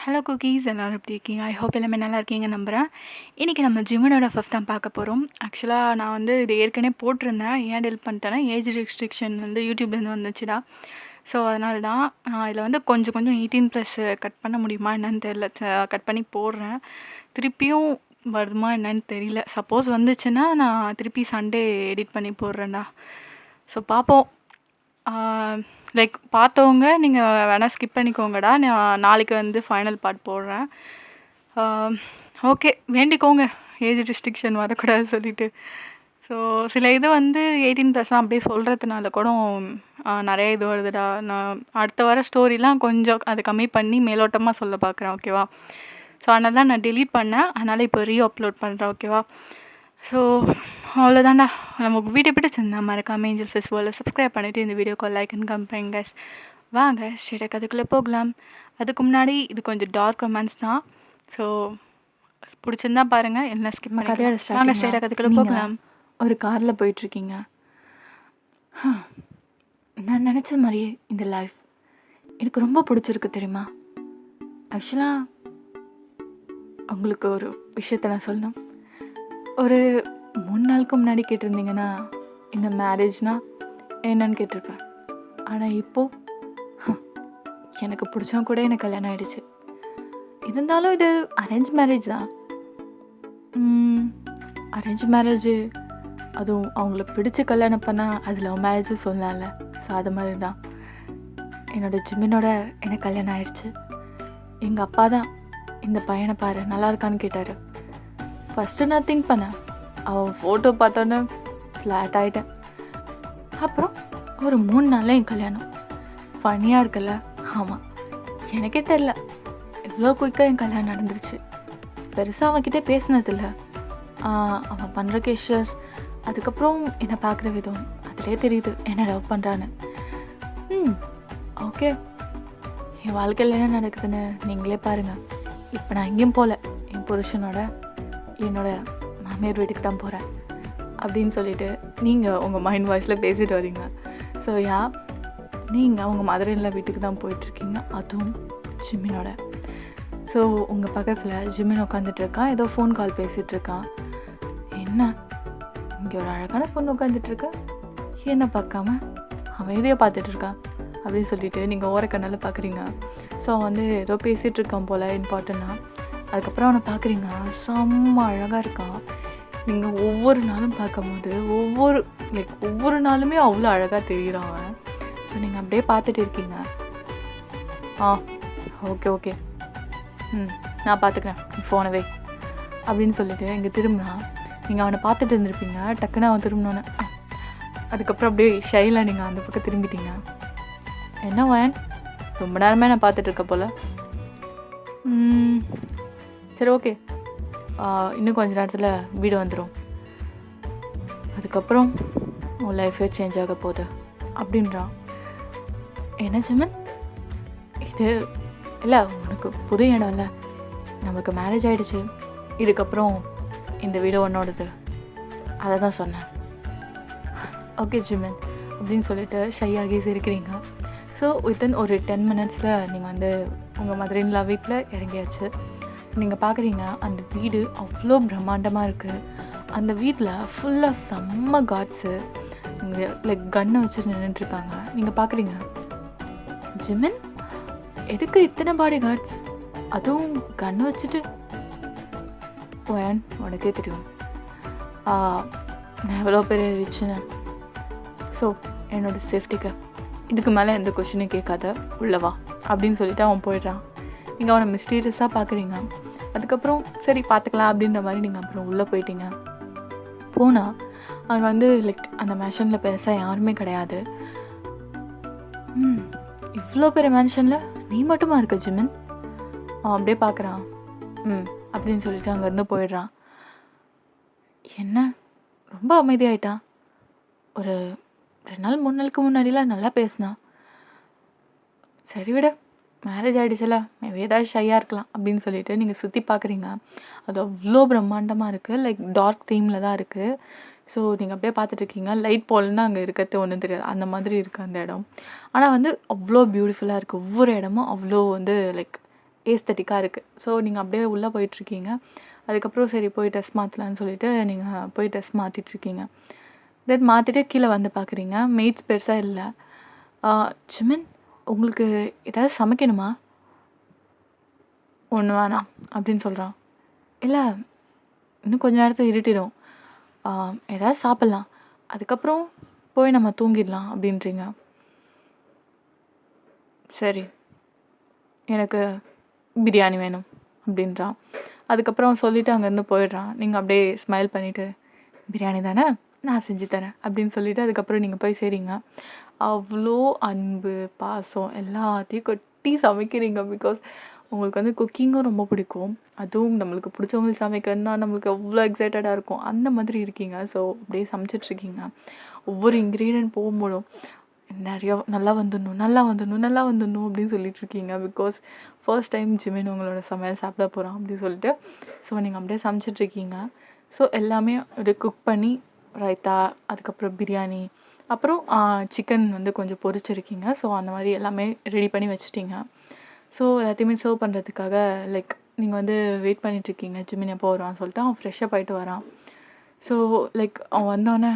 Hello cookies, எல்லோரும் எப்படி இருக்கீங்க? ஐ ஹோப் எல்லாமே நல்லா இருக்கீங்க நம்புகிறேன். இன்றைக்கி நம்ம ஜிம்மனோட 5th தான் பார்க்க போகிறோம். ஆக்சுவலாக நான் வந்து இது ஏற்கனவே போட்டிருந்தேன். ஏன் டெலிட் பண்ணிட்டேன்னா ஏஜ் ரெஸ்ட்ரிக்ஷன் வந்து யூடியூப்லேருந்து வந்துச்சுடா. ஸோ அதனால தான் இதில் வந்து கொஞ்சம் 18+ கட் பண்ண முடியுமா என்னன்னு தெரியல. கட் பண்ணி போடுறேன். திருப்பியும் வருமா என்னன்னு தெரியல. சப்போஸ் வந்துச்சுன்னா நான் திருப்பி சண்டே எடிட் பண்ணி போடுறேன்டா. ஸோ பார்ப்போம். லைக் பார்த்தவங்க நீங்கள் வேணால் ஸ்கிப் பண்ணிக்கோங்கடா. நான் நாளைக்கு வந்து ஃபைனல் பார்ட் போடுறேன். ஓகே, வேண்டிக்கோங்க ஏஜ் ரெஸ்ட்ரிக்ஷன் வரக்கூடாது சொல்லிவிட்டு. ஸோ சில இது வந்து 18+ அப்படியே சொல்கிறதுனால கூட நிறைய இது வருதுடா. நான் அடுத்த வர ஸ்டோரிலாம் கொஞ்சம் அதை கம்மி பண்ணி மேலோட்டமாக சொல்ல பார்க்குறேன். ஓகேவா? ஸோ அதனால தான் நான் டெலீட் பண்ணேன். அதனால் இப்போ அப்லோட் பண்ணுறேன். ஓகேவா? ஸோ அவ்வளோதான்டா. நமக்கு வீடியோ பிடிச்சிருந்தா மறக்காமல் ஏஞ்சல் ஃபெஸ்டிவலில் சப்ஸ்கிரைப் பண்ணிவிட்டு இந்த வீடியோக்கு லைக் அண்ட் கமெண்ட் பண்ணுங்க. வாங்க ஸ்ட்ரெயிட்டாக அதுக்குள்ளே போகலாம். அதுக்கு முன்னாடி இது கொஞ்சம் டார்க் ரொமான்ஸ் தான். ஸோ பிடிச்சிருந்தா பாருங்கள், என்ன ஸ்கிப் பண்ணி கதையோட வாங்க ஸ்ட்ரெயிட்டாக அதுக்குள்ளே போகலாம். ஒரு காரில் போயிட்டுருக்கீங்க. நான் நினச்ச மாதிரியே இந்த லைஃப் எனக்கு ரொம்ப பிடிச்சிருக்கு தெரியுமா. ஆக்சுவலாக உங்களுக்கு ஒரு விஷயத்த நான் சொல்லணும். ஒரு 3 நாளுக்கு முன்னாடி கேட்டிருந்தீங்கன்னா இந்த மேரேஜ்னால் என்னன்னு கேட்டிருப்பேன். ஆனால் இப்போது எனக்கு பிடிச்சவங்க கூட எனக்கு கல்யாணம் ஆகிடுச்சு. இருந்தாலும் இது அரேஞ்ச் மேரேஜ் தான். அரேஞ்ச் மேரேஜு, அதுவும் அவங்களுக்கு பிடிச்சி கல்யாணம் பண்ணால் அது லவ் மேரேஜும் சொல்லலாம்ல. ஸோ அது மாதிரி தான் என்னோடய ஜிம்மினோட எனக்கு கல்யாணம் ஆயிடுச்சு. எங்கள் அப்பா தான் இந்த பையனை பாரு நல்லா இருக்கான்னு கேட்டார். ஃபஸ்ட்டு நான் திங்க் பண்ணேன், அவன் ஃபோட்டோ பார்த்தோன்னே ஃப்ளாட் ஆகிட்டேன். அப்புறம் ஒரு 3 நாளில் என் கல்யாணம். ஃபன்னியாக இருக்குல்ல? ஆமாம், எனக்கே தெரில எவ்வளோ குயிக்காக என் கல்யாணம் நடந்துருச்சு. பெருசாக அவன்கிட்ட பேசினதில்லை. அவன் பண்ணுற கெஷர்ஸ், அதுக்கப்புறம் என்னை பார்க்குற விதம், அதிலே தெரியுது என்னை லவ் பண்ணுறான்னு. ஓகே, என் வாழ்க்கையில் என்ன நடக்குதுன்னு நீங்களே பாருங்கள். இப்போ நான் எங்கேயும் போகல, என் புருஷனோட என்னோடய மாமியார் வீட்டுக்கு தான் போகிறேன் அப்படின்னு சொல்லிட்டு நீங்கள் உங்கள் மைண்ட் வாய்ஸில் பேசிட்டு வரீங்க. ஸோ நீங்கள் உங்கள் மதுரையில் வீட்டுக்கு தான் போயிட்டுருக்கீங்க, அதுவும் ஜிம்மினோட. ஸோ உங்கள் பக்கத்தில் ஜிம்மின் உட்காந்துட்ருக்கான், ஏதோ ஃபோன் கால் பேசிகிட்ருக்கான். என்ன இங்கே ஒரு அழகான பொண்ணு உட்காந்துட்ருக்க, என்ன பார்க்காம அவன் எதையோ பார்த்துட்ருக்கான் அப்படின்னு சொல்லிட்டு நீங்கள் ஓரக்கண்ணால் பார்க்குறீங்க. ஸோ அவன் வந்து ஏதோ பேசிகிட்ருக்கான் போல் இம்பார்ட்டண்ட்டாக. அதுக்கப்புறம் அவனை பார்க்குறீங்க, செம்ம அழகாக இருக்கான். நீங்கள் ஒவ்வொரு நாளும் பார்க்கும்போது ஒவ்வொரு நாளுமே அவ்வளோ அழகாக தெரிகிறான் அவன். ஸோ நீங்கள் அப்படியே பார்த்துட்டு இருக்கீங்க. ஓகே நான் பார்த்துக்கிறேன், ஃபோனவே அப்படின்னு சொல்லிட்டு இங்கே திரும்பினா நீங்கள் அவனை பார்த்துட்டு இருந்திருப்பீங்க. டக்குன்னு அவன் திரும்பினோன்னே அதுக்கப்புறம் அப்படியே ஷைலாக நீங்கள் அந்த பக்கம் திரும்பிட்டீங்க. என்ன வயன், ரொம்ப நேரமே நான் பார்த்துட்ருக்க போல். சரி ஓகே, இன்னும் கொஞ்சம் நேரத்தில் வீடு வந்துடும், அதுக்கப்புறம் உன் லைஃபே சேஞ்ச் ஆக போகுது அப்படின்றான். என்ன ஜிம்மன், இது இல்லை உனக்கு புது இடம் இல்லை, நமக்கு மேரேஜ் ஆகிடுச்சு, இதுக்கப்புறம் இந்த வீடு உன்னோடது, அதை தான் சொன்னேன். ஓகே ஜிம்மன் அப்படின்னு சொல்லிட்டு ஷையாகி சிரிக்கிறீங்க. ஸோ வித்தின் ஒரு 10 minutesல நீங்கள் வந்து உங்கள் மதுரைன்லா வீட்டில் இறங்கியாச்சு. நீங்கள் பார்க்குறீங்க, அந்த வீடு அவ்வளோ பிரம்மாண்டமாக இருக்குது. அந்த வீட்டில் ஃபுல்லாக செம்ம காட்ஸு லைக் கன்னை வச்சு நின்றுட்டுருக்காங்க. நீங்கள் பார்க்குறீங்க, ஜிம்மன் எதுக்கு இத்தனை பாடி கார்ட்ஸ், அதுவும் கன்னை வச்சுட்டு? ஓயன், உனக்கே தெரியும் நான் எவ்வளோ பெரிய ரிச்சுன்னு. ஸோ என்னோடய சேஃப்டிக்கு இதுக்கு மேலே எந்த கொஷினும் கேட்காத, உள்ளவா அப்படின்னு சொல்லிட்டு அவன் போயிடுறான். நீங்கள் அவனை மிஸ்டீரியஸாக பார்க்குறீங்க. அதுக்கப்புறம் சரி பார்த்துக்கலாம் அப்படின்ற மாதிரி நீங்கள் அப்புறம் உள்ளே போயிட்டீங்க. போனால் அங்கே வந்து லைக் அந்த மேன்ஷனில் பெருசாக யாருமே கிடையாது. இவ்வளோ பெரிய மேன்ஷனில் நீ மட்டுமா இருக்க ஜிம்மன்? அவன் அப்படியே பார்க்குறான். அப்படின்னு சொல்லிட்டு அங்கேருந்து போயிடுறான். என்ன ரொம்ப அமைதியாயிட்டான். ஒரு 2 நாள் 3 நாளுக்கு முன்னாடிலாம் நல்லா பேசினான். சரி விட, மேரேஜ் ஆகிடுச்சுல, ஏதாவது ஷையாக இருக்கலாம் அப்படின்னு சொல்லிட்டு நீங்கள் சுற்றி பார்க்குறீங்க. அது அவ்வளோ பிரம்மாண்டமாக இருக்குது, லைக் டார்க் தீமில் தான் இருக்குது. ஸோ நீங்கள் அப்படியே பார்த்துட்ருக்கீங்க. லைட் போலன்னா அங்கே இருக்கிறது ஒன்றும் தெரியாது, அந்த மாதிரி இருக்குது அந்த இடம். ஆனால் வந்து அவ்வளோ பியூட்டிஃபுல்லாக இருக்குது. ஒவ்வொரு இடமும் அவ்வளோ வந்து லைக் ஏஸ்தட்டிக்காக இருக்குது. ஸோ நீங்கள் அப்படியே உள்ளே போயிட்டுருக்கீங்க. அதுக்கப்புறம் சரி போய் ட்ரெஸ் மாற்றலான்னு சொல்லிட்டு நீங்கள் போய் ட்ரெஸ் மாற்றிட்டுருக்கீங்க. தென் மாற்றிட்டு கீழே வந்து பார்க்குறீங்க, மெய்ட்ஸ் பெருசாக இல்லை. ஜிமின், உங்களுக்கு ஏதாவது சமைக்கணுமா? ஒன்று வேணாம் அப்படின்னு சொல்கிறான். இல்லை, இன்னும் கொஞ்ச நேரத்தில் இருட்டிடும், ஏதாவது சாப்பிட்லாம், அதுக்கப்புறம் போய் நம்ம தூங்கிடலாம் அப்படின்றீங்க. சரி, எனக்கு பிரியாணி வேணும் அப்படின்றான். அதுக்கப்புறம் சொல்லிவிட்டு அங்கேருந்து போயிடுறான். நீங்கள் அப்படியே ஸ்மைல் பண்ணிவிட்டு, பிரியாணி தானே, நான் செஞ்சு தரேன் அப்படின்னு சொல்லிவிட்டு அதுக்கப்புறம் நீங்கள் போய் செய்கிறீங்க. அவ்வளோ அன்பு, பாசம் எல்லாத்தையும் கொட்டி சமைக்கிறீங்க. பிகாஸ் உங்களுக்கு வந்து குக்கிங்கும் ரொம்ப பிடிக்கும். அதுவும் நம்மளுக்கு பிடிச்சவங்களுக்கு சமைக்கணும்னா நம்மளுக்கு அவ்வளோ எக்ஸைட்டடாக இருக்கும். அந்த மாதிரி இருக்கீங்க. ஸோ அப்படியே சமைச்சிட்ருக்கீங்க. ஒவ்வொரு இன்க்ரீடியன்ட் போகும்போதும் நிறையா நல்லா வந்துடணும், நல்லா வந்துடணும், நல்லா வந்துடணும் அப்படின்னு சொல்லிட்டுருக்கீங்க. பிகாஸ் ஃபர்ஸ்ட் டைம் ஜிமின் உங்களோட சமையல் சாப்பிட போகிறான் அப்படின்னு சொல்லிட்டு. ஸோ நீங்கள் அப்படியே சமைச்சிட்ருக்கீங்க. ஸோ எல்லாமே அப்படியே குக் பண்ணி ரைத்தா, அதுக்கப்புறம் பிரியாணி, அப்புறம் சிக்கன் வந்து கொஞ்சம் பொரிச்சிருக்கீங்க. ஸோ அந்த மாதிரி எல்லாமே ரெடி பண்ணி வச்சுட்டிங்க. ஸோ எல்லாத்தையுமே சர்வ் பண்ணுறதுக்காக லைக் நீங்கள் வந்து வெயிட் பண்ணிகிட்ருக்கீங்க. ஜிமின் எப்போ வருவான்னு சொல்லிட்டு அவன் ஃப்ரெஷ்ஷப் ஆகிட்டு வரான். ஸோ லைக் அவன் வந்தோடனே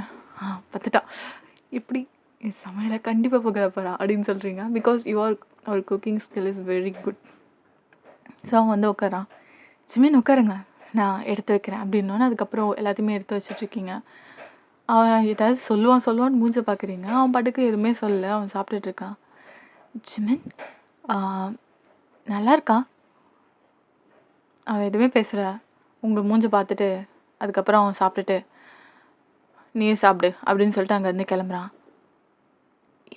பார்த்துட்டான், இப்படி சமையலை கண்டிப்பாக புகழ போகிறான் அப்படின்னு சொல்கிறீங்க. பிகாஸ் அவர் cooking skill is very good. So அவன் வந்து உட்காரான். ஜிமின் உட்காருங்க, நான் எடுத்து வைக்கிறேன் அப்படின்னோடனே அதுக்கப்புறம் எல்லாத்தையுமே எடுத்து வச்சிட்ருக்கீங்க. அவன் ஏதாவது சொல்லுவான்னு மூஞ்ச பார்க்குறீங்க. அவன் பாட்டுக்கு எதுவுமே சொல்லலை, அவன் சாப்பிட்டுட்ருக்கான். ஜிமின், நல்லா இருக்கான். அவன் எதுவுமே பேசலை. உங்கள் மூஞ்ச பார்த்துட்டு அதுக்கப்புறம் அவன் சாப்பிட்டுட்டு, நீயே சாப்பிடு அப்படின்னு சொல்லிட்டு அங்கேருந்து கிளம்புறான்.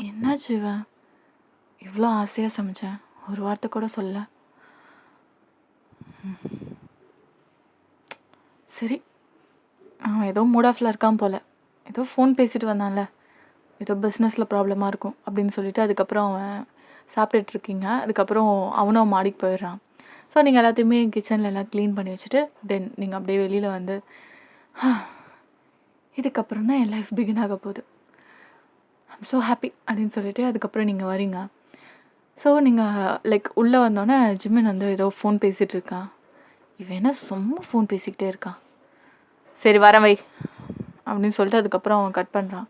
என்னாச்சு இவன், இவ்வளோ ஆசையாக சமைச்சேன், ஒரு வார்த்தை கூட சொல்லலை. சரி, அவன் ஏதோ மூட் ஆஃபில் இருக்கான் போல், ஏதோ ஃபோன் பேசிட்டு வந்தான்ல, ஏதோ பிஸ்னஸில் ப்ராப்ளமாக இருக்கும் அப்படின்னு சொல்லிட்டு அதுக்கப்புறம் அவன் சாப்பிட்டுட்ருக்கீங்க. அதுக்கப்புறம் அவனும் மாடிக்கு போயிடுறான். ஸோ நீங்கள் எல்லாத்தையுமே கிச்சனில் எல்லாம் க்ளீன் பண்ணி வச்சுட்டு தென் நீங்கள் அப்படியே வெளியில் வந்து இதுக்கப்புறம் தான் என் லைஃப் பிகின் ஆக போகுது, ஐம் ஸோ ஹாப்பி அப்படின்னு சொல்லிட்டு அதுக்கப்புறம் நீங்கள் வரீங்க. ஸோ நீங்கள் லைக் உள்ளே வந்தோடனே ஜிமின் வந்து ஏதோ ஃபோன் பேசிகிட்டு இருக்கான். இவன் என்ன சும்மா ஃபோன் பேசிக்கிட்டே இருக்கான், சரி வரேன் வை அப்படின்னு சொல்லிட்டு அதுக்கப்புறம் அவன் கட் பண்ணுறான்.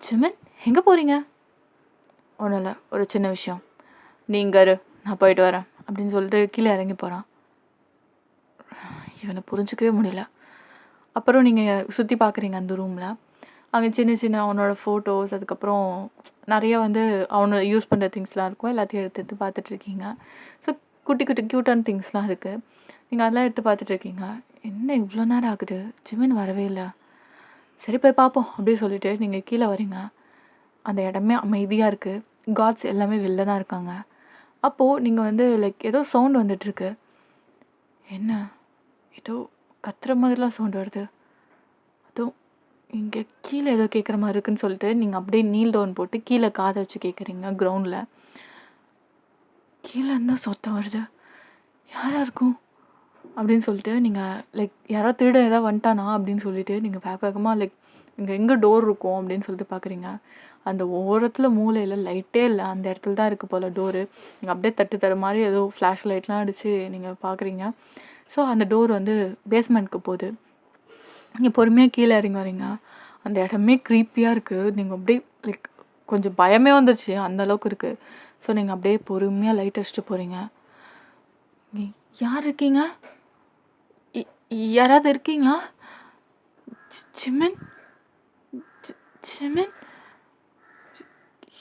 ஜிமின், எங்கே போகிறீங்க? ஒன்றும் இல்லை, ஒரு சின்ன விஷயம், நீங்கள் நான் போயிட்டு வரேன் அப்படின்னு சொல்லிட்டு கீழே இறங்கி போகிறான். இவனை புரிஞ்சிக்கவே முடியல. அப்புறம் நீங்கள் சுற்றி பார்க்குறீங்க அந்த ரூமில். அங்கே சின்ன சின்ன அவனோட ஃபோட்டோஸ், அதுக்கப்புறம் நிறைய வந்து அவனோட யூஸ் பண்ணுற திங்ஸ்லாம் இருக்கும். எல்லாத்தையும் எடுத்து எடுத்து பார்த்துட்ருக்கீங்க. ஸோ குட்டி குட்டி க்யூட்டான திங்ஸ்லாம் இருக்குது. நீங்கள் அதெல்லாம் எடுத்து பார்த்துட்ருக்கீங்க. என்ன இவ்வளோ நேரம் ஆகுது, ஜிமின் வரவே இல்லை, சரி போய் பார்ப்போம் அப்படின்னு சொல்லிட்டு நீங்கள் கீழே வரீங்க. அந்த இடமே அமைதியாக இருக்குது. காட்ஸ் எல்லாமே வெளில தான் இருக்காங்க. அப்போது நீங்கள் வந்து லைக் ஏதோ சவுண்ட் வந்துட்டுருக்கு. என்ன, ஏதோ கத்துற மாதிரிலாம் சவுண்ட் வருது, அதுவும் இங்கே கீழே ஏதோ கேட்குற மாதிரி இருக்குன்னு சொல்லிட்டு நீங்கள் அப்படியே நீல் டவுன் போட்டு கீழே காதை வச்சு கேட்குறீங்க. கிரவுண்டில் கீழே இருந்தால் சத்தம் வருது, யாராக இருக்கும் அப்படின்னு சொல்லிட்டு நீங்கள் லைக் யாராவது திருட ஏதாவது வந்துட்டானா அப்படின்னு சொல்லிட்டு நீங்கள் வேகமாக லைக் இங்கே எங்கே டோர் இருக்கும் அப்படின்னு சொல்லிட்டு பார்க்குறீங்க. அந்த ஓரத்தில் மூலையில் லைட்டே இல்லை, அந்த இடத்துல தான் இருக்குது போல் டோரு. நீங்கள் அப்படியே தட்டு தர மாதிரி ஏதோ ஃப்ளாஷ் லைட்லாம் அடித்து நீங்கள் பார்க்குறீங்க. ஸோ அந்த டோர் வந்து பேஸ்மெண்ட்க்கு போகுது. நீங்கள் பொறுமையாக கீழே இறங்கி வரீங்க. அந்த இடமே க்ரீப்பியாக இருக்குது. நீங்கள் அப்படியே லைக் கொஞ்சம் பயமே வந்துருச்சு, அந்த அளவுக்கு இருக்குது. ஸோ நீங்கள் அப்படியே பொறுமையாக லைட் அடிச்சுட்டு போகிறீங்க. யார் இருக்கீங்க, யாராவது இருக்கீங்களா? ஜிமின், ஜிமின்,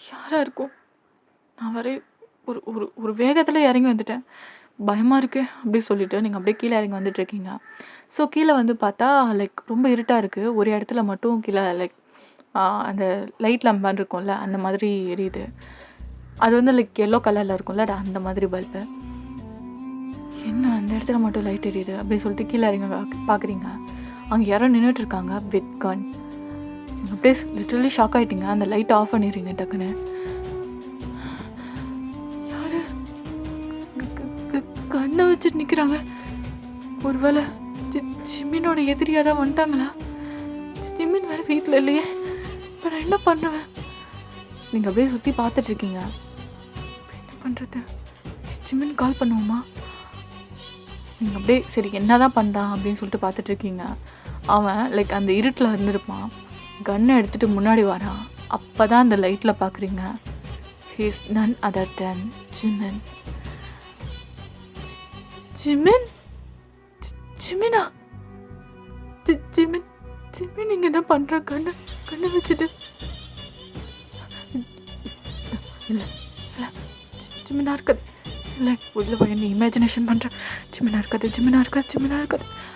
யாராக இருக்கும்? நான் வரை ஒரு ஒரு ஒரு வேகத்தில் இறங்கி வந்துட்டேன், பயமாக இருக்குது அப்படி சொல்லிவிட்டு நீங்கள் அப்படியே கீழே இறங்கி வந்துட்டுருக்கீங்க. ஸோ கீழே வந்து பார்த்தா லைக் ரொம்ப இருட்டாக இருக்குது. ஒரு இடத்துல மட்டும் கீழே லைக் அந்த லைட் லேம்ப் இருக்கும்ல அந்த மாதிரி எரியுது. அது வந்து லைக் எல்லோ கலரில் இருக்கும்ல அந்த மாதிரி பல்பு. என்ன அந்த இடத்துல மட்டும் லைட் எரியுது அப்படின்னு சொல்லிட்டு கீழே இறங்க பார்க்குறீங்க. அங்கே யாரோ நின்றுட்டுருக்காங்க வித் கன். அப்படியே லிட்டரலி ஷாக் ஆகிட்டீங்க. அந்த லைட் ஆஃப் பண்ணிடுறீங்க டக்குன்னு. யாரு கண்ணை வச்சுட்டு நிற்கிறாங்க? ஒருவேளை ஜிமினோட எதிரி யாராவது வந்துட்டாங்களா? ஜிமின் வேறு வீட்டில் இல்லையே, இப்போ நான் என்ன பண்ணுவேன்? நீங்கள் அப்படியே சுற்றி பார்த்துட்ருக்கீங்க. என்ன பண்ணுறது? ஜிமின் கால் பண்ணுவோமா? நீங்கள் அப்படியே சரி என்ன தான் பண்ணுறான் அப்படின்னு சொல்லிட்டு பார்த்துட்ருக்கீங்க. அவன் லைக் அந்த இருட்டில் இருந்திருப்பான். கன்னை எடுத்துகிட்டு முன்னாடி வரான். அப்போ தான் அந்த லைட்டில் பார்க்குறீங்க. ஹீஸ் நன் அதர் தென் ஜிமின். ஜிமின் ஜிமினா ஜிமின் ஜிமின் நீங்கள் என்ன பண்ணுற? கண்ணை வச்சுட்டு இல்லை இல்லை ஜிமினா இருக்காது. இல்லை உள்ள போய் நீ இமேஜினேஷன் பண்ணுறேன். ஜிமினா இருக்காது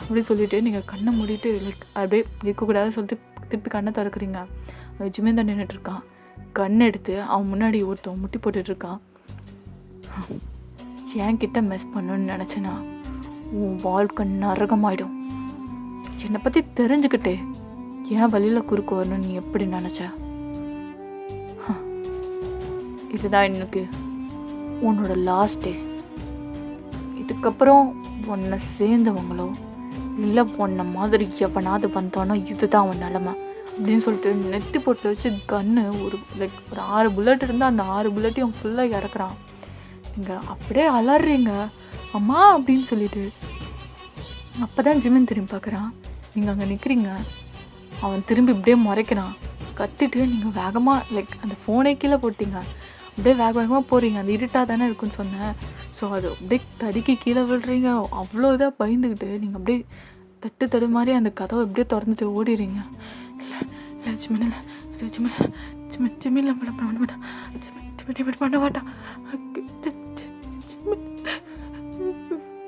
அப்படின்னு சொல்லிட்டு நீங்கள் கண்ணை மூடிட்டு லைக் அப்படியே இருக்கக்கூடாதுன்னு சொல்லிட்டு திருப்பி கண்ணை திறக்கிறீங்க. ஜிமின் தான் நின்றுட்டுருக்கான். கண் எடுத்து அவன் முன்னாடி ஒருத்தவன் முட்டி போட்டுட்ருக்கான். என்கிட்ட மெஸ் பண்ணணுன்னு நினச்சேன்னா உன் வாழ்க்கை நரகமாயிடும். என்னை பற்றி தெரிஞ்சுக்கிட்டே என் வழியில் குறுக்கு வரணும்னு நீ எப்படி நினச்ச? இதுதான் எனக்கு உன்னோட லாஸ்ட் டே. இதுக்கப்புறம் உன்னை சேர்ந்தவங்களோ இல்லை உன்னை மாதிரி எவனாவது வந்தானோ இதுதான் அவன் நிலமை அப்படின்னு சொல்லிட்டு நெத்தி போட்டு வச்சு கன்று ஒரு லைக் ஒரு 6 புல்லட் இருந்தால் அந்த 6 புல்லட்டையும் ஃபுல்லாக இறக்குறான். நீங்கள் அப்படியே அலறீங்க அம்மா அப்படின்னு சொல்லிட்டு. அப்போ தான் ஜிமின் திரும்பி பார்க்குறான். நீங்கள் அங்கே நிற்கிறீங்க. அவன் திரும்பி இப்படியே முறைக்கிறான். கத்திட்டு நீங்கள் வேகமாக லைக் அந்த ஃபோனே கீழே போட்டிங்க. அப்படியே வேகமாக போகிறீங்க. அந்த இருட்டாக தானே இருக்குன்னு சொன்னேன். ஸோ அது அப்படியே தடுக்கி கீழே விழுறீங்க. அவ்வளோ இதாக பயந்துக்கிட்டு நீங்கள் அப்படியே தடு மாதிரி அந்த கதவை அப்படியே திறந்துட்டு ஓடிடுறீங்க. இல்லை ஜிமின் இல்லை ஜிமின் பண்ண மாட்டான். ஜிமின் பண்ண மாட்டான்.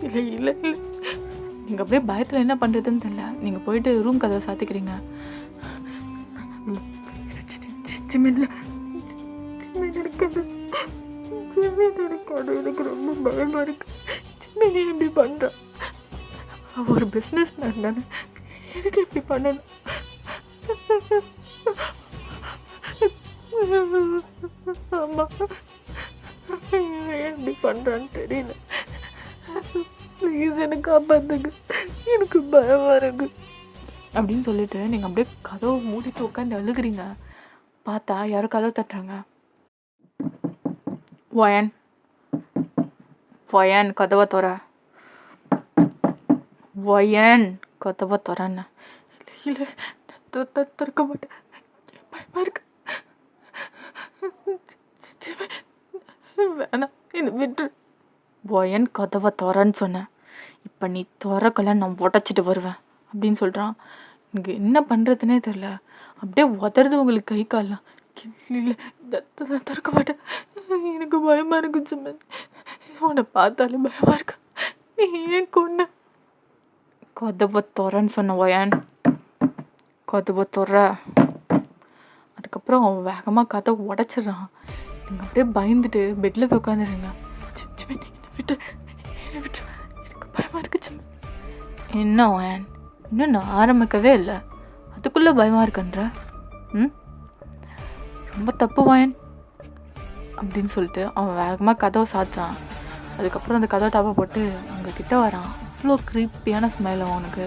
இல்லை இல்லை இல்லை நீங்கள் அப்படியே பயத்தில் என்ன பண்ணுறதுன்னு தெரியல. நீங்கள் போயிட்டு ரூம் கதவை சாத்திக்கிறீங்க. ஜிமின் இருக்காது எனக்கு ரொம்ப பயமாக இருக்கு. ஜிமின் எப்படி பண்ணுறான்? ஒரு பிஸ்னஸ் மேன் தானே, எதுக்கு எப்படி பண்ணணும்? ஆமாம் எப்படி பண்ணுறான்னு தெரியல. ப்ளீஸ் எனக்கு காப்பாற்றுங்க, எனக்கு பயமாக இருக்கு அப்படின்னு சொல்லிட்டு நீங்கள் அப்படியே கதவை மூடிட்டு உட்காந்து அழுகுறீங்க. பார்த்தா யாரும் கதவை தட்டுறாங்க. வயன் கதவை தோற. வயன் கதவை தோறன்னு. இல்லை திறக்க மாட்டேன், பயமாக இருக்கு. வேணாம் என்னை விட்டுரு. வயன் கதவை தோறன்னு சொன்னேன். இப்போ நீ திறக்கலை நான் உடச்சிட்டு வருவேன் அப்படின்னு சொல்கிறான். எனக்கு என்ன பண்ணுறதுனே தெரில. அப்படியே உதறது உங்களுக்கு கை காலலாம். இல்லை திறக்க மாட்டேன், எனக்கு பயமாக இருக்கு ஜிமின். உன்னை பார்த்தாலே பயமாக இருக்கா. நீ ஏன் கொன்ன? கதவை திறன்னு சொன்ன வயன். கதவை திற. அதுக்கப்புறம் அவன் வேகமாக கதவை உடச்சிட்றான். நீங்கள் அப்படியே பயந்துட்டு பெட்டில் போய் உட்காந்துருங்க. ஜிமின் என்னை விட்டு எனக்கு பயமாக இருக்கு ஜிமின். என்ன வயன், இன்னும் நான் ஆரம்பிக்கவே இல்லை, அதுக்குள்ளே பயமாக இருக்குன்ற? ரொம்ப தப்பு வயன் அப்படின்னு சொல்லிட்டு அவன் வேகமாக கதவை சாத்துறான். அதுக்கப்புறம் அந்த கதவை டாப்பை போட்டு உங்ககிட்ட வரான். அவ்வளோ க்ரீப்பியான ஸ்மெல் அவனுக்கு.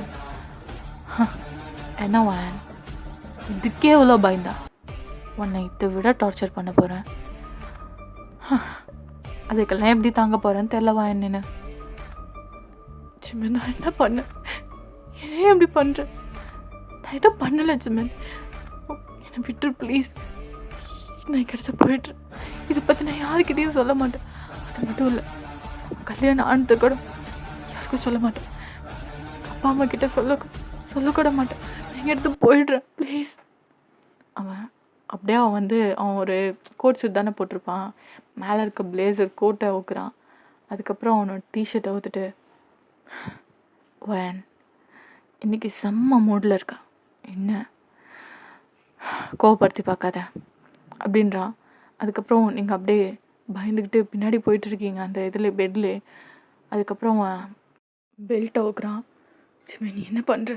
என்ன வயன், இதுக்கே இவ்வளோ பயந்தா? உன்னை இதை விட டார்ச்சர் பண்ண போகிறேன். அதுக்கெல்லாம் எப்படி தாங்க போகிறேன்னு தெரியல வயன். நின்று ஜிமின் நான் என்ன பண்ணேன்? ஏன் எப்படி பண்ணுறேன்? நான் எதுவும் பண்ணலை ஜிமின், என்னை விட்டுரு ப்ளீஸ். நான் கிடச்ச போய்ட்றேன். இதை பற்றி நான் யாருக்கிட்டையும் சொல்ல மாட்டேன். அது மட்டும் இல்லை, கல்யாணம் ஆனது கூட யாருக்கும் சொல்ல மாட்டேன். அப்பா அம்மா கிட்ட சொல்லக்கூட மாட்டேன். நான் எடுத்து போயிடுறேன் ப்ளீஸ். அவன் ஒரு கோட் சூட் தானே போட்டிருப்பான். மேலே இருக்க பிளேசர் கோட்டை அவுக்குறான். அதுக்கப்புறம் அவனோட டிஷர்ட்டை ஊற்றுட்டு வயன் இன்றைக்கி செம்ம மூடில் இருக்கான், என்ன கோவப்படுத்தி பார்க்காத அப்படின்றான். அதுக்கப்புறம் நீங்கள் அப்படியே பயந்துக்கிட்டு பின்னாடி போயிட்டுருக்கீங்க அந்த இதில் பெட்டில். அதுக்கப்புறம் பெல்ட் அவுக்குறான். ஜிமின் நீ என்ன பண்ணுற?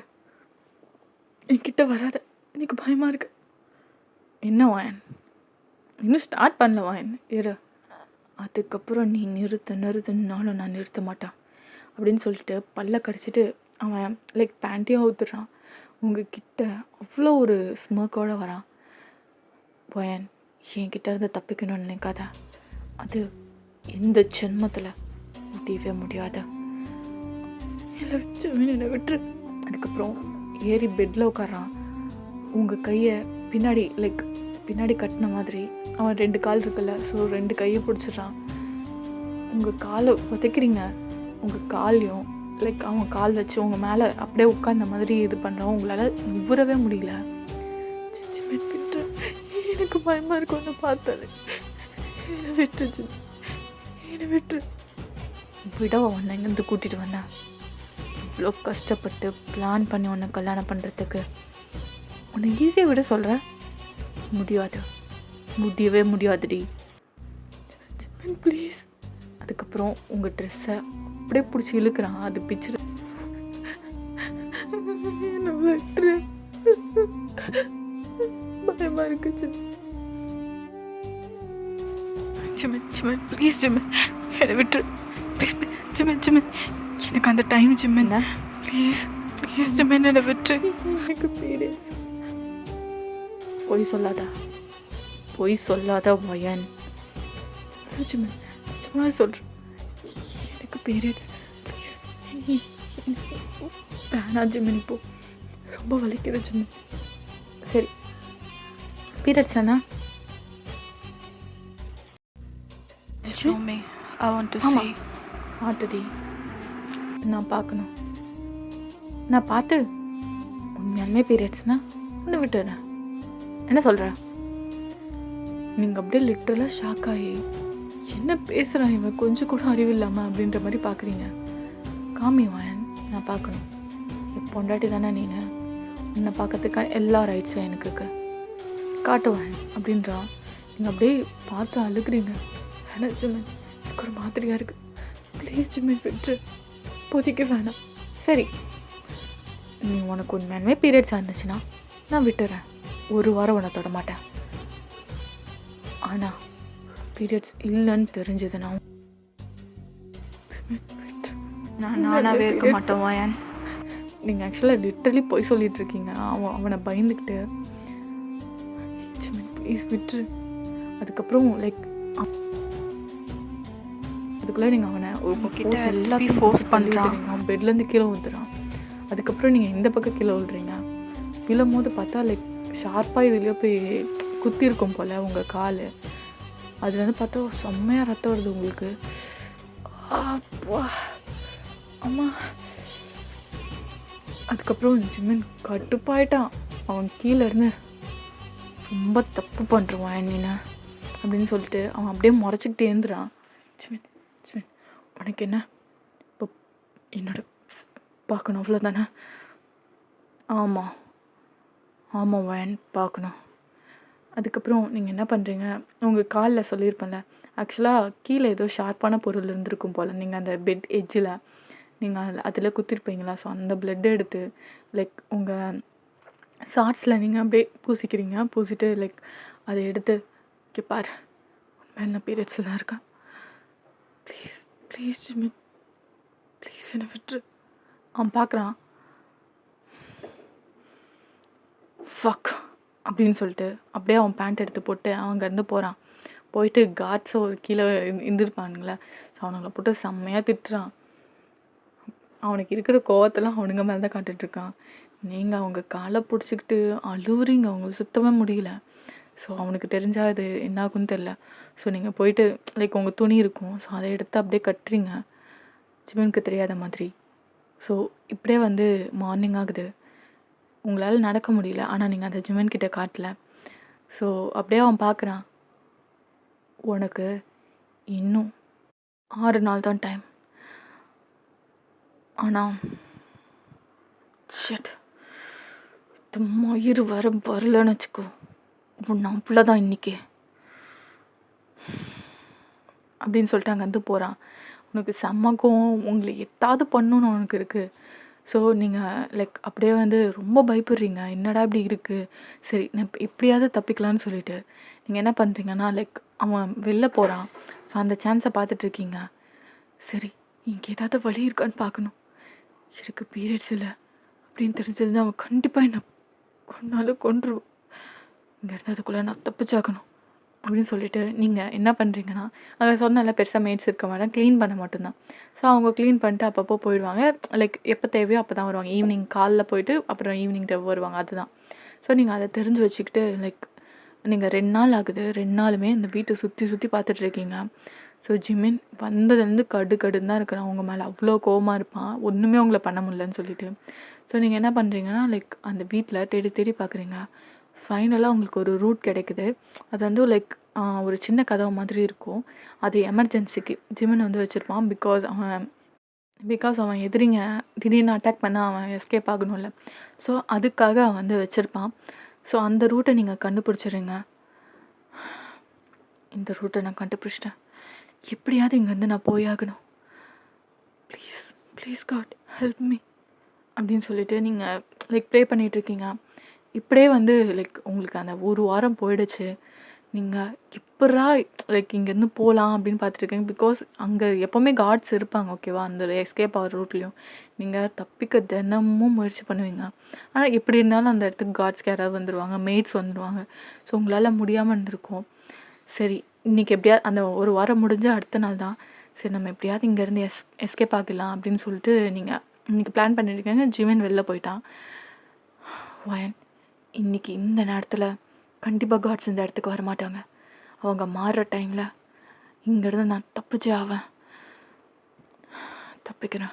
என்கிட்ட வராத, எனக்கு பயமாக இருக்கு. என்ன வயன், இன்னும் ஸ்டார்ட் பண்ணல வயன், இரு. அதுக்கப்புறம் நீ நிறுத்துனாலும் நான் நிறுத்த மாட்டேன் அப்படின்னு சொல்லிட்டு பல்ல கடிச்சிட்டு அவன் லைக் பேண்ட்டையும் ஊற்றுறான். உங்ககிட்ட அவ்வளோ ஒரு ஸ்மர்க்கோடு வரான். வயன் என்கிட்ட இருந்து தப்பிக்கணும்னு நினைக்காத, அது எந்த ஜென்மத்தில் முடியவே முடியாது. இல்லை ஜிமின் என்னை விட்டுரு. அதுக்கப்புறம் ஏறி பெட்டில் உட்காரான். உங்கள் கையை பின்னாடி பின்னாடி கட்டின மாதிரி அவன் 2 கால் இருக்குல்ல, ஸோ 2 கையை பிடிச்சிட்றான். உங்கள் காலை உதைக்கிறீங்க. உங்கள் காலையும் அவன் கால் வச்சு உங்கள் மேலே அப்படியே உட்காந்த மாதிரி இது பண்ணுறான். உங்களால் நுவரவே முடியல. ஜிமின் விட்டு, எனக்கு பயமாக இருக்கும் ஒன்று பார்த்தாலே. என்னை விட்டு ஜிமின், என்னை விட்டு. விடவா உன்னை இங்கேருந்து கூட்டிகிட்டு வந்தேன். இவ்வளோ கஷ்டப்பட்டு பிளான் பண்ணி உன்னை கல்யாணம் பண்ணுறதுக்கு உன்னை ஈஸியாக விட சொல்கிற. முடியாது, முடியவே முடியாதுடி. Jimin please. அதுக்கப்புறம் உங்கள் ட்ரெஸ்ஸை அப்படியே பிடிச்சி இழுக்கிறான். அது பிச்சுடு. என்னை விட்டுரு. பயமாக இருக்கு ஜிமின். ஜிமின் ப்ளீஸ் ஜிமின், என்னை விட்டுரு ப்ளீஸ். ஜிமின் ஜிமின், எனக்கு அந்த time Jimin. Please please Jimin, என்னை விட்டுரு. எனக்கு பீரியட்ஸ். பொய் சொல்லாதா, பொய் சொல்லாத வயன். ஜிமின் சும்மா சொல்கிறேன், எனக்கு பீரியட்ஸ். ப்ளீஸ் வேணா ஜிமின், இப்போ ரொம்ப வலிக்குது ஜிமின். சரி பீரியட்ஸ் தானே? Show me. I want to see. ஆட்டுடி, நான் பார்க்கணும். நான் பார்த்து உண்மையாலுமே பீரியட்ஸ்னா ஒன்று விட்டுறேன். என்ன சொல்கிற? நீங்கள் அப்படியே லிட்டரலாக ஷாக் ஆகி என்ன பேசுகிறான் இவன், கொஞ்சம் கூட அறிவு இல்லாமல் அப்படின்ற மாதிரி பார்க்குறீங்க. காமி வாயன், நான் பார்க்கணும். என் பொண்டாட்டி தானே நீனு, உன்னை பார்க்கறதுக்கு எல்லா ரைட்ஸும் எனக்கு இருக்கு. காட்டுவேன் அப்படின்றான். நீங்கள் அப்படியே பார்த்து அழுகுறீங்க. வேணாம் ஜிமின், எனக்கு ஒரு மாதிரியாக இருக்குது. ப்ளீஸ் ஜிமின் விட்டுரு, இப்போதைக்கு வேணாம். சரி, நீ உனக்கு உண்மையானுமே பீரியட்ஸாக இருந்துச்சுன்னா நான் விட்டுறேன். 1 வாரம் உன்னை தொட மாட்டேன். ஆனால் பீரியட்ஸ் இல்லைன்னு தெரிஞ்சதுன்னா நானாவே இருக்க மாட்டேன் வாயன். நீங்கள் ஆக்சுவலாக லிட்டரலி போய் சொல்லிட்டு இருக்கீங்க. அவனை பயந்துக்கிட்டு. ஜிமின் ப்ளீஸ் விட்டுரு. அதுக்கப்புறம் அதுக்குள்ளே நீங்கள் அவனை எல்லாத்தையும் ஃபோர்ஸ் பண்ணுறான். அவன் பெட்லேருந்து கீழே ஊற்றுறான். அதுக்கப்புறம் நீங்கள் இந்த பக்கம் கீழே விழுறீங்க. விழும் போது பார்த்தா ஷார்ப்பாக இதுலேயே போய் குத்தி இருக்கும் போல் உங்கள் கால். அதுலேருந்து பார்த்தா செம்மையாக ரத்தம் வருது உங்களுக்கு. அம்மா. அதுக்கப்புறம் ஜிமின் கட்டுப்பாயிட்டான். அவன் கீழே இருந்து ரொம்ப தப்பு பண்ணுறான் என்ன அப்படின்னு சொல்லிட்டு அவன் அப்படியே முறைச்சிக்கிட்டே இருந்துறான். ஜிமின் ஜிமின், உனக்கு என்ன இப்போ என்னோட பார்க்கணும் அவ்வளோதானே? ஆமாம் ஆமாம் வேன் பார்க்கணும். அதுக்கப்புறம் நீங்கள் என்ன பண்ணுறீங்க, உங்கள் காலில் சொல்லியிருப்பேன்ல, ஆக்சுவலாக கீழே ஏதோ ஷார்ப்பான பொருள் இருந்திருக்கும் போல். நீங்கள் அந்த பெட் எட்ஜில் நீங்கள் அதில் குத்திருப்பீங்களா, ஸோ அந்த பிளட் எடுத்து உங்கள் ஷார்ட்ஸில் நீங்கள் அப்படியே பூசிக்கிறீங்க. பூசிட்டு அதை எடுத்து பாரு, மேலே பீரியட்ஸ்லாம் இருக்கா. ப்ளீஸ் ப்ளீஸ் ஜிமின், ப்ளீஸ் என்னை விட்டுரு. அவன் பார்க்குறான். ஃபக் அப்படின்னு சொல்லிட்டு அப்படியே அவன் பேண்ட் எடுத்து போட்டு அங்கேருந்து போகிறான். போயிட்டு காட்ஸை ஒரு கீழே இருந்திருப்பானுங்களே, ஸோ அவனுங்களை போட்டு செம்மையாக திட்டுறான். அவனுக்கு இருக்கிற கோவத்தெல்லாம் அவனுங்க மேலே தான் காட்டுட்ருக்கான். நீங்கள் அவங்க காலை பிடிச்சிக்கிட்டு அழுவுறீங்க, அவங்களுக்கு சுத்தமாக முடியல. ஸோ அவனுக்கு தெரிஞ்சால் அது என்ன ஆகுன்னு தெரில. ஸோ நீங்கள் போயிட்டு உங்கள் துணி இருக்கும், ஸோ அதை எடுத்து அப்படியே கட்டுறீங்க ஜிமினுக்கு தெரியாத மாதிரி. ஸோ இப்படியே மார்னிங் ஆகுது. உங்களால் நடக்க முடியல, ஆனால் நீங்கள் அதை ஜிமின் கிட்ட காட்டல. ஸோ அப்படியே அவன் பார்க்குறான். உனக்கு இன்னும் 6 நாள் தான் டைம். ஆனால் ஷட், இது மயிறு வரலன்னு வச்சுக்கோ, உன்னை அவ்வளோதான் இன்றைக்கி அப்படின்னு சொல்லிட்டு அங்கேருந்து போகிறான். உனக்கு செம்மக்கும் உங்களை எதாவது பண்ணணுன்னு உனக்கு இருக்குது. ஸோ நீங்கள் அப்படியே ரொம்ப பயப்படுறீங்க. என்னடா இப்படி இருக்குது, சரி நான் எப்படியாவது தப்பிக்கலான்னு சொல்லிட்டு நீங்கள் என்ன பண்ணுறீங்கன்னா அவன் வெளில போகிறான். ஸோ அந்த சான்ஸை பார்த்துட்ருக்கீங்க. சரி இங்கே ஏதாவது வழி இருக்கான்னு பார்க்கணும். எனக்கு பீரியட்ஸ் இல்லை அப்படின்னு தெரிஞ்சதுன்னா அவன் கண்டிப்பாக என்ன கொன்னாலும் கொன்றுவோம். இங்கே இருந்து அதுக்குள்ளே நான் தப்பிச்சாக்கணும். அப்படின்னு சொல்லிட்டு நீங்கள் என்ன பண்ணுறீங்கன்னா, அங்கே சொன்னல பெருசாக மேட்ஸ் இருக்க மாட்டாங்க, க்ளீன் பண்ண மட்டும்தான். ஸோ அவங்க க்ளீன் பண்ணிட்டு அப்பப்போ போயிடுவாங்க. லைக் எப்போ தேவையோ அப்போ தான் வருவாங்க. ஈவினிங் காலைல போயிட்டு அப்புறம் ஈவினிங் வருவாங்க, அதுதான். ஸோ நீங்கள் அதை தெரிஞ்சு வச்சுக்கிட்டு லைக் நீங்கள் 2 நாள் ஆகுது, 2 நாளுமே இந்த வீட்டை சுற்றி சுற்றி பார்த்துட்ருக்கீங்க. ஸோ ஜிமின் வந்ததுலேருந்து கடுன்னு தான் இருக்கிறான் உங்கள் மேலே. அவ்வளோ கோவமாக இருப்பான், ஒன்றுமே உங்களை பண்ண முடியலன்னு சொல்லிட்டு. ஸோ நீங்கள் என்ன பண்ணுறீங்கன்னா, லைக் அந்த வீட்டில் தேடி தேடி பார்க்குறீங்க. ஃபைனலாக உங்களுக்கு ஒரு ரூட் கிடைக்குது. அது வந்து லைக் ஒரு சின்ன கதவு மாதிரி இருக்கும். அது எமர்ஜென்சிக்கு ஜிமின் வந்து வச்சுருப்பான். பிகாஸ் அவன் எதிரிங்க திடீர்னு அட்டாக் பண்ணால் அவன் எஸ்கேப் ஆகணும்ல. ஸோ அதுக்காக அவன் வந்து வச்சுருப்பான். ஸோ அந்த ரூட்டை நீங்கள் கண்டுபிடிச்சிடுங்க. இந்த ரூட்டை நான் கண்டுபிடிச்சிட்டேன், எப்படியாவது இங்கேருந்து நான் போயாகணும், please please God help me அப்படின்னு சொல்லிட்டு நீங்கள் லைக் ப்ரே பண்ணிகிட்ருக்கீங்க. இப்படியே வந்து லைக் உங்களுக்கு அந்த ஒரு வாரம் போயிடுச்சு. நீங்கள் எப்பட்றா லைக் இங்கேருந்து போகலாம் அப்படின்னு பார்த்துருக்கீங்க. பிகாஸ் அங்கே எப்போவுமே கார்ட்ஸ் இருப்பாங்க, ஓகேவா, அந்த எஸ்கேப் ஆகிற ரூட்லேயும். நீங்கள் தப்பிக்க தினமும் முயற்சி பண்ணுவீங்க. ஆனால் எப்படி இருந்தாலும் அந்த இடத்துக்கு கார்ட்ஸ்க்கு யாராவது வந்துடுவாங்க, மெய்ட்ஸ் வந்துடுவாங்க. ஸோ உங்களால் முடியாமல் இருந்திருக்கும். சரி, இன்றைக்கி எப்படியாவது அந்த ஒரு வாரம் முடிஞ்ச அடுத்த நாள் தான், சரி நம்ம எப்படியாவது இங்கேருந்து எஸ்கேப் ஆகிடலாம் அப்படின்னு சொல்லிட்டு நீங்கள் இன்றைக்கி பிளான் பண்ணியிருக்கீங்க. ஜிமின் வெளில போயிட்டான். வயன் இன்றைக்கி இந்த நேரத்தில் கண்டிப்பாக காட்ஸ் இந்த இடத்துக்கு வரமாட்டாங்க. அவங்க மாறுற டைமில் இங்கேருந்து நான் தப்பிக்கிறேன்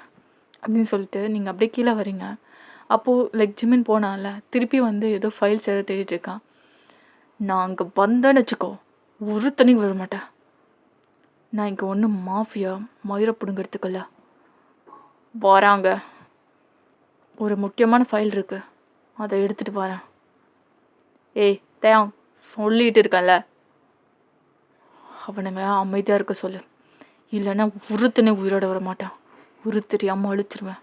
அப்படின்னு சொல்லிட்டு நீங்கள் அப்படியே கீழே வரீங்க. அப்போது லைக் ஜிமின் போனால திருப்பி வந்து ஏதோ ஃபைல்ஸ் எதாவது தேடிட்டு இருக்கான். நான் அங்கே வந்தேன்னு வச்சுக்கோ, ஒரு தண்ணிக்கு வர மாட்டேன். நான் இங்கே ஒன்றும் மாஃபியா மயிரை பிடுங்கிறதுக்குள்ள வராங்க. ஒரு முக்கியமான ஃபைல் இருக்குது, அதை எடுத்துகிட்டு வரேன். ஏய் தயாங், சொல்லிகிட்டு இருக்கேன்ல, அவனுங்க அமைதியாக இருக்க சொல்லு, இல்லைன்னா ஒருத்தனே உயிரோட வர மாட்டான், உரு தெரியாமல் அழிச்சிருவேன்.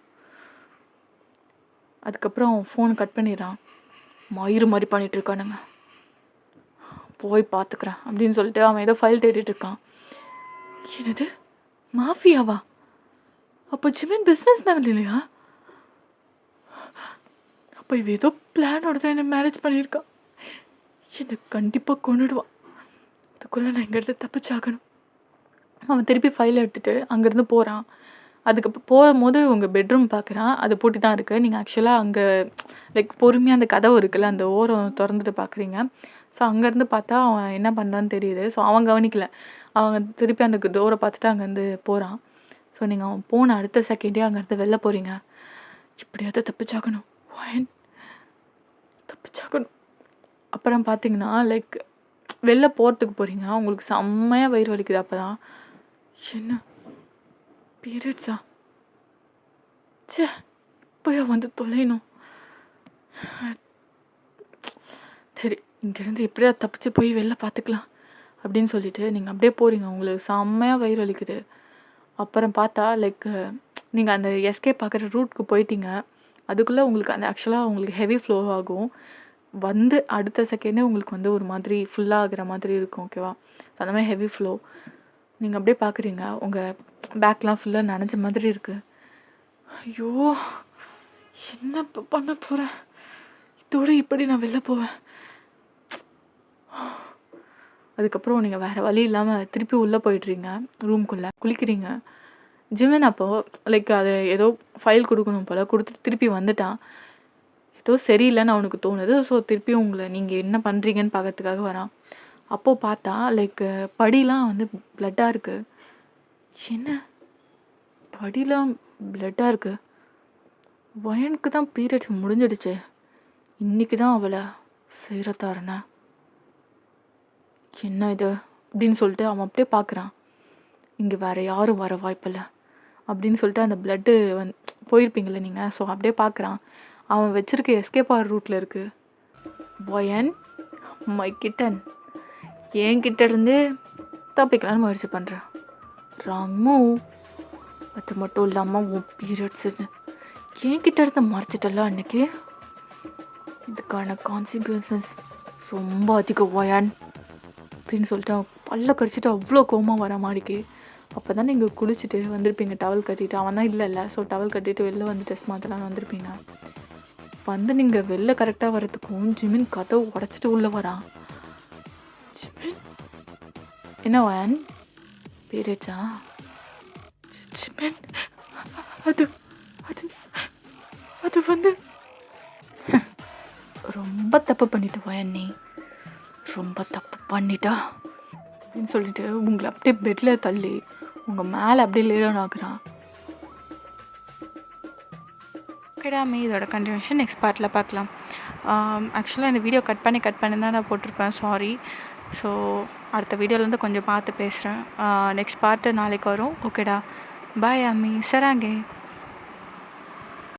அதுக்கப்புறம் ஃபோன் கட் பண்ணிடுறான். மயிறு மாதிரி பண்ணிகிட்டு இருக்கானுங்க, போய் பார்த்துக்கிறேன் அப்படின்னு சொல்லிட்டு அவன் ஏதோ ஃபைல் தேடிட்டு இருக்கான். என்னது, மாஃபியாவா? அப்போ ஜிமின் பிஸ்னஸ் மேன் இல்லையா? அப்போ இவ ஏதோ பிளானோட தான் என்ன மேரேஜ் பண்ணியிருக்கான். என்னை கண்டிப்பாக கொண்டுடுவான். அதுக்குள்ளே நான் இங்கேருந்து தப்பிச்சாகணும். அவன் திருப்பி ஃபைலை எடுத்துகிட்டு அங்கேருந்து போகிறான். அதுக்கப்புறம் போகும்போது உங்கள் பெட்ரூம் பார்க்குறான், அது பூட்டி தான் இருக்குது. நீங்கள் ஆக்சுவலாக அங்கே லைக் பொறுமையாக அந்த கதவு இருக்குல்ல, அந்த ஓரம் திறந்துட்டு பார்க்குறீங்க. ஸோ அங்கேருந்து பார்த்தா அவன் என்ன பண்ணுறான்னு தெரியுது. ஸோ அவன் கவனிக்கல, அவன் திருப்பி அந்த டோரை பார்த்துட்டு அங்கேருந்து போகிறான். ஸோ நீங்கள் அவன் போன அடுத்த செகண்டே அங்கேருந்து வெளில போகிறீங்க. இப்படியாவது தப்பிச்சாகணும், தப்பிச்சாகணும். அப்புறம் பார்த்தீங்கன்னா லைக் வெளில போகிறதுக்கு போகிறீங்க. உங்களுக்கு செம்மையாக வயிறு வலிக்குது. அப்போ தான் என்ன பீரியட்ஸா, போய் வந்து தொலைணும். சரி, இங்கேருந்து எப்படியா தப்பிச்சு போய் வெளில பார்த்துக்கலாம் அப்படின்னு சொல்லிட்டு நீங்கள் அப்படியே போகிறீங்க. உங்களுக்கு செம்மையாக வயிறு வலிக்குது. அப்புறம் பார்த்தா லைக் நீங்கள் அந்த எஸ்கேப் பார்க்குற ரூட்க்கு போயிட்டீங்க. அதுக்குள்ளே உங்களுக்கு அந்த ஆக்சுவலாக உங்களுக்கு ஹெவி ஃப்ளோ ஆகும். வந்து அடுத்த செகண்டே உங்களுக்கு வந்து ஒரு மாதிரி ஃபுல்லாக ஆகிற மாதிரி இருக்கும், ஓகேவா. அந்த மாதிரி ஹெவி ஃப்ளோ. நீங்கள் அப்படியே பார்க்குறீங்க, உங்கள் பேக்லாம் ஃபுல்லாக நனைஞ்ச மாதிரி இருக்குது. ஐயோ, என்ன இப்போ பண்ண போகிறேன், இதோடு இப்படி நான் வெளில போவேன். அதுக்கப்புறம் நீங்கள் வேறு வழி இல்லாமல் திருப்பி உள்ளே போய்ட்றீங்க, ரூம்குள்ளே குளிக்கிறீங்க. ஜிமின் அப்போது லைக் அது ஏதோ ஃபைல் கொடுக்கணும் போல், கொடுத்துட்டு திருப்பி வந்துட்டான். ஏதோ சரியில்லைன்னு அவனுக்கு தோணுது. ஸோ திருப்பி உங்களை நீங்கள் என்ன பண்ணுறீங்கன்னு பார்க்கறதுக்காக வரான். அப்போது பார்த்தா லைக் படிலாம் வந்து பிளட்டாக இருக்குது. என்ன படிலாம் பிளட்டாக இருக்குது? வயனுக்கு தான் பீரியட்ஸ் முடிஞ்சிடுச்சு, இன்றைக்கி தான் அவளை செய்கிறதா இருந்தேன். என்ன இது அப்படின்னு சொல்லிட்டு அவன் அப்படியே பார்க்குறான். இங்கே வேறு யாரும் வர வாய்ப்பில்லை அப்படின்னு சொல்லிட்டு அந்த பிளட்டு போயிருப்பீங்களே நீங்கள். ஸோ அப்படியே பார்க்குறான். அவன் வச்சுருக்க எஸ்கேப் ஆகிற ரூட்டில் இருக்குது. வயன், மை கிட்டன், என்கிட்ட இருந்து தப்பிக்கலான்னு முயற்சி பண்ணுறேன். Wrong move. அது மட்டும் இல்லாமல் உன் பீரியட்ஸ் என்கிட்ட இருந்து மறைச்சிட்டல அன்னைக்கு. இதுக்கான கான்சிக்வன்சஸ் ரொம்ப அதிகம் வயன் அப்படின்னு சொல்லிட்டு அவன் பல்ல கடிச்சிட்டு அவ்வளோ கோவமாக வர மாதிரிக்கு. அப்போ தான் நீங்கள் குளிச்சுட்டு வந்திருப்பீங்க டவல் கட்டிட்டு. அவன் தான் இல்லைல்ல, ஸோ டவல் கட்டிட்டு வெளில வந்து ட்ரெஸ் மாற்றலான்னு வந்திருப்பீங்க. வந்து நீங்கள் வெளில கரெக்டாக வரதுக்கும் ஜிமின் கதவு உடச்சிட்டு உள்ளே வரான். ஜிமின் என்ன வயன் பீரியட்ஸா? ஜட்ஜ்மெண்ட். அது அது அது வந்து ரொம்ப தப்பு பண்ணிட்டு வயன், நீ ரொம்ப தப்பு பண்ணிட்டா அப்படின்னு சொல்லிட்டு உங்களை அப்படியே பெட்டில் தள்ளி உங்கள் மேலே அப்படியே லேடன் ஆகுறான். ஓகேடா, இதோட கண்டினியூஷன் நெக்ஸ்ட் பார்ட்டில் பார்க்கலாம். ஆக்சுவலாக இந்த வீடியோ கட் பண்ணி தான் நான் போட்டிருப்பேன், சாரி. ஸோ அடுத்த வீடியோலேருந்து கொஞ்சம் பார்த்து பேசுகிறேன். நெக்ஸ்ட் பார்ட்டு நாளைக்கு வரும். ஓகேடா, பாய் அம்மி, சராங்கே.